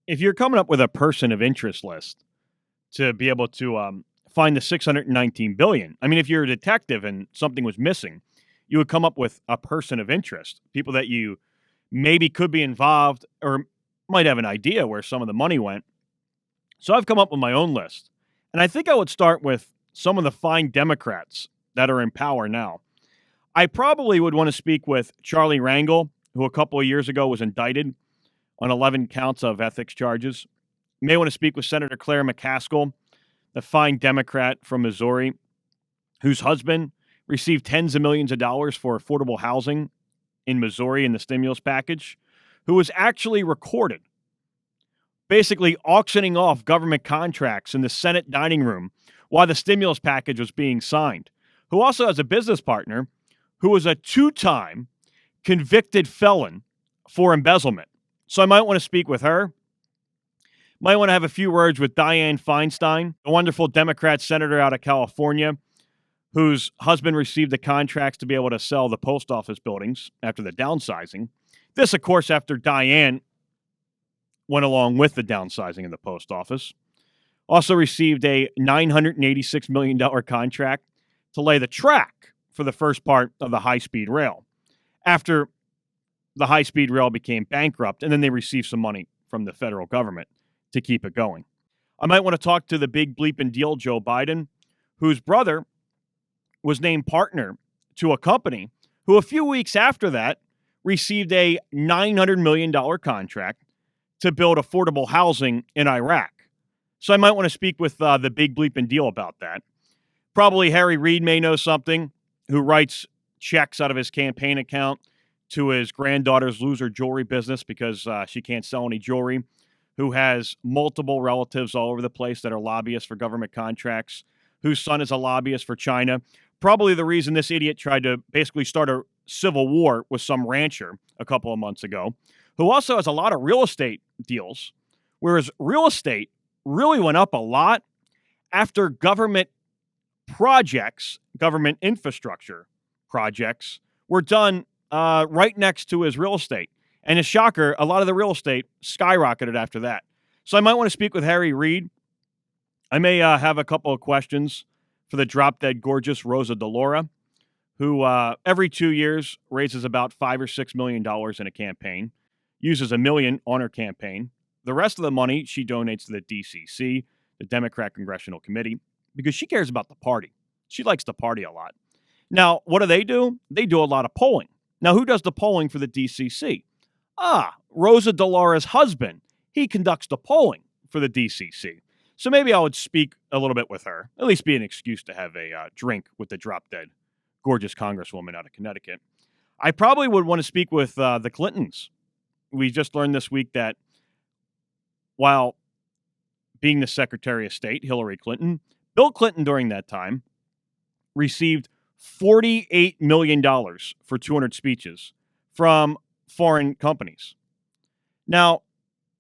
if you're coming up with a person of interest list to be able to find the 619 billion, I mean, if you're a detective and something was missing, you would come up with a person of interest, people that you maybe could be involved or might have an idea where some of the money went. So I've come up with my own list. And I think I would start with some of the fine Democrats that are in power now. I probably would want to speak with Charlie Rangle, who a couple of years ago was indicted on 11 counts of ethics charges. You may want to speak with Senator Claire Mccaskill, the fine Democrat from Missouri, whose husband received tens of millions of dollars for affordable housing in Missouri in the stimulus package, who was actually recorded basically auctioning off government contracts in the Senate dining room while the stimulus package was being signed, who also has a business partner who was a two-time convicted felon for embezzlement. So I might want to speak with her. Might want to have a few words with Dianne Feinstien, a wonderful Democrat senator out of California, whose husband received the contracts to be able to sell the post office buildings after the downsizing. This, of course, after Dianne went along with the downsizing of the post office. Also received a $986 million contract to lay the track for the first part of the high-speed rail after the high-speed rail became bankrupt, and then they received some money from the federal government to keep it going. I might want to talk to the big bleeping deal, Joe Biden, whose brother was named partner to a company who a few weeks after that received a $900 million contract to build affordable housing in Iraq. So I might want to speak with the big bleeping deal about that. Probably Harry Reid may know something, who writes checks out of his campaign account to his granddaughter's loser jewelry business because she can't sell any jewelry, who has multiple relatives all over the place that are lobbyists for government contracts, whose son is a lobbyist for China. Probably the reason this idiot tried to basically start a civil war with some rancher a couple of months ago, who also has a lot of real estate deals, whereas real estate really went up a lot after government projects, government infrastructure projects, were done right next to his real estate. And a shocker, a lot of the real estate skyrocketed after that. So I might want to speak with Harry Reid. I may have a couple of questions for the drop-dead gorgeous Rosa DeLauro, who every 2 years raises about $5 or $6 million in a campaign, uses $1 million on her campaign. The rest of the money she donates to the DCC, the Democrat Congressional Committee, because she cares about the party. She likes to party a lot. Now, what do? They do a lot of polling. Now, who does the polling for the DCC? Rosa DeLauro's husband. He conducts the polling for the DCC. So maybe I would speak a little bit with her, at least be an excuse to have a drink with the drop-dead gorgeous congresswoman out of Connecticut. I probably would want to speak with the Clintons. We just learned this week that while being the Secretary of State, Hilary Clinton, Bill Clinton during that time received $48 million for 200 speeches from foreign companies. Now,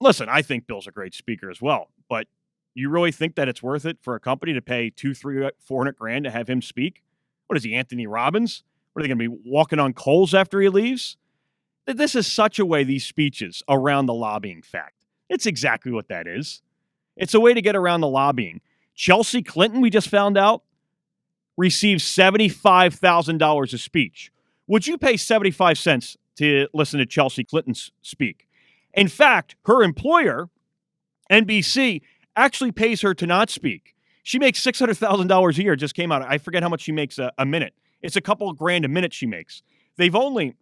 listen, I think Bill's a great speaker as well, but you really think that it's worth it for a company to pay $200, $300, $400 to have him speak? What is he, Anthony Robbins? What are they going to be walking on coals after he leaves? This is such a way, these speeches around the lobbying fact. It's exactly what that is. It's a way to get around the lobbying. Chelsea Clinton, we just found out, received $75,000 a speech. Would you pay 75 cents to listen to Chelsea Clinton speak? In fact, her employer, NBC, actually pays her to not speak. She makes $600,000 a year. It just came out. I forget how much she makes a minute. It's a couple of grand a minute she makes. They've only,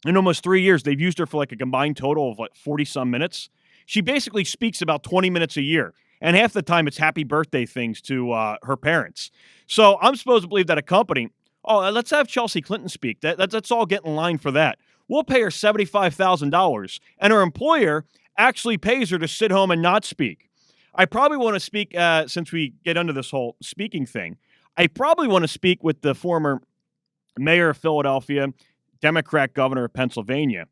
in almost 3 years, they've used her for like a combined total of like 40-some minutes. She basically speaks about 20 minutes a year. And half the time it's happy birthday things to her parents. So I'm supposed to believe that a company, let's have Chelsea Clinton speak. That's all get in line for that. We'll pay her $75,000. And her employer actually pays her to sit home and not speak. I probably want to speak, since we get into this whole speaking thing, I probably want to speak with the former mayor of Philadelphia, Democrat governor of Pennsylvania,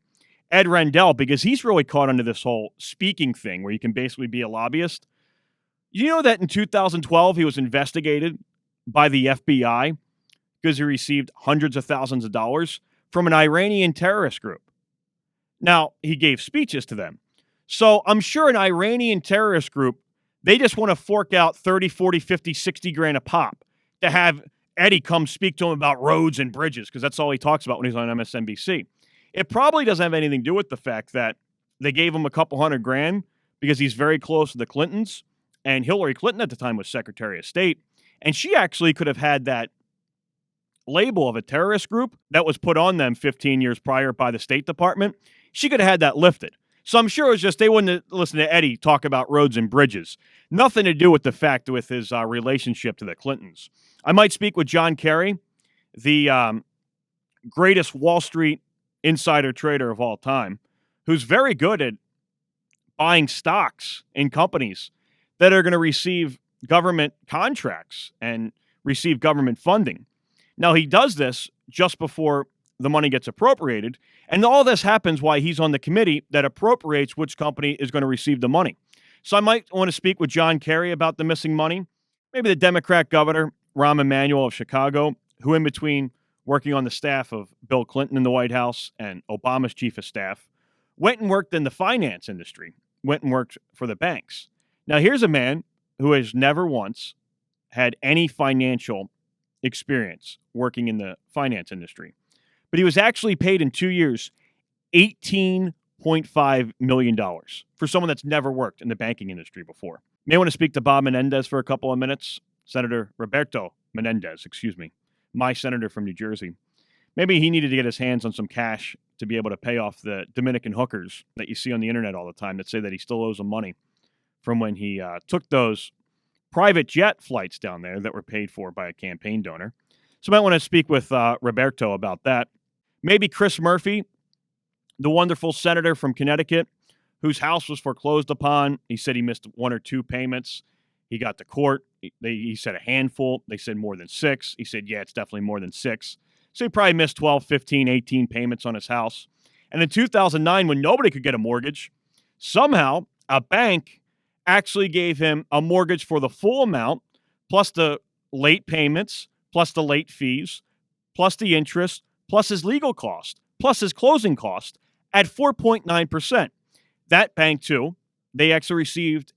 Ed Rendell, because he's really caught into this whole speaking thing where you can basically be a lobbyist. You know that in 2012, he was investigated by the FBI because he received hundreds of thousands of dollars from an Iranian terrorist group. Now, he gave speeches to them. So I'm sure an Iranian terrorist group, they just want to fork out 30, 40, 50, 60 grand a pop to have Eddie come speak to him about roads and bridges, because that's all he talks about when he's on MSNBC. It probably doesn't have anything to do with the fact that they gave him a couple $100,000 because he's very close to the Clintons, and Hilary Clinton at the time was Secretary of State, and she actually could have had that label of a terrorist group that was put on them 15 years prior by the State Department. She could have had that lifted. So I'm sure it was just they wouldn't listen to Eddie talk about roads and bridges. Nothing to do with the fact with his relationship to the Clintons. I might speak with John Kerry, the greatest Wall Street insider trader of all time, who's very good at buying stocks in companies that are going to receive government contracts and receive government funding. Now, he does this just before the money gets appropriated, and all this happens while he's on the committee that appropriates which company is going to receive the money. So I might want to speak with John Kerry about the missing money. Maybe the Democrat governor, Rahm Emanual of Chicago, who in between working on the staff of Bill Clinton in the White House and Obama's chief of staff, went and worked in the finance industry, went and worked for the banks. Now, here's a man who has never once had any financial experience working in the finance industry. But he was actually paid in 2 years $18.5 million for someone that's never worked in the banking industry before. May want to speak to Bob Menendez for a couple of minutes. Senator Roberto Menendez, my senator from New Jersey. Maybe he needed to get his hands on some cash to be able to pay off the Dominican hookers that you see on the internet all the time that say that he still owes them money from when he took those private jet flights down there that were paid for by a campaign donor. So I might want to speak with Roberto about that. Maybe Chris Murphy, the wonderful senator from Connecticut, whose house was foreclosed upon. He said he missed 1 or 2 payments. He got to court. He said a handful. They said more than 6. He said, yeah, it's definitely more than 6. So he probably missed 12, 15, 18 payments on his house. And in 2009, when nobody could get a mortgage, somehow a bank actually gave him a mortgage for the full amount, plus the late payments, plus the late fees, plus the interest, plus his legal cost, plus his closing cost at 4.9%. That bank, too, they actually received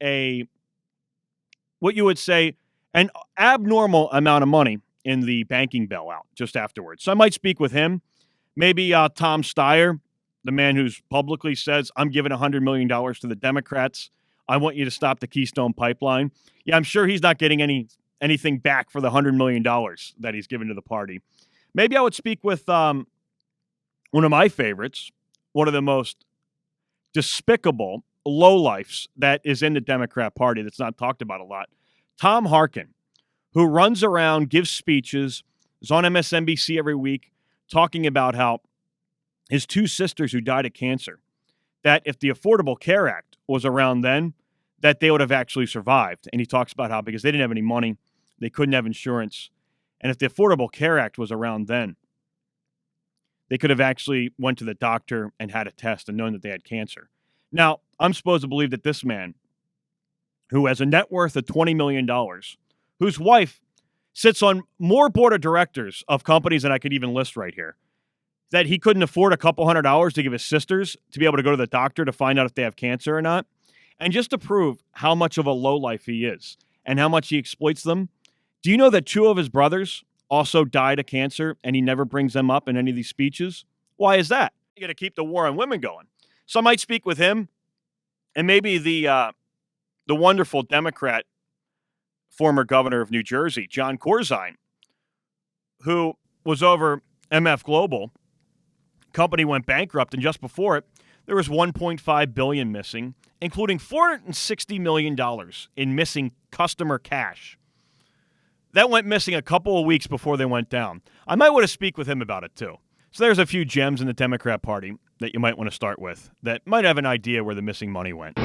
what you would say, an abnormal amount of money in the banking bailout just afterwards. So I might speak with him. Maybe Tom Steyer, the man who's publicly says, I'm giving $100 million to the Democrats. I want you to stop the Keystone Pipeline. Yeah, I'm sure he's not getting anything back for the $100 million that he's given to the party. Maybe I would speak with one of my favorites, one of the most despicable lowlifes that is in the Democrat Party that's not talked about a lot, Tom Harkin, who runs around, gives speeches, is on MSNBC every week talking about how his 2 sisters who died of cancer, that if the Affordable Care Act was around then, that they would have actually survived. And he talks about how because they didn't have any money, they couldn't have insurance. And if the Affordable Care Act was around then, they could have actually went to the doctor and had a test and known that they had cancer. Now, I'm supposed to believe that this man, who has a net worth of $20 million, whose wife sits on more board of directors of companies than I could even list right here, that he couldn't afford a couple $100 to give his sisters to be able to go to the doctor to find out if they have cancer or not. And just to prove how much of a lowlife he is and how much he exploits them, do you know that 2 of his brothers also died of cancer and he never brings them up in any of these speeches? Why is that? You got to keep the war on women going. So I might speak with him and maybe the wonderful Democrat former governor of New Jersey, John Corzine, who was over MF Global. Company went bankrupt, and just before it, there was $1.5 billion missing, including $460 million in missing customer cash. That went missing a couple of weeks before they went down. I might want to speak with him about it, too. So there's a few gems in the Democrat Party that you might want to start with that might have an idea where the missing money went.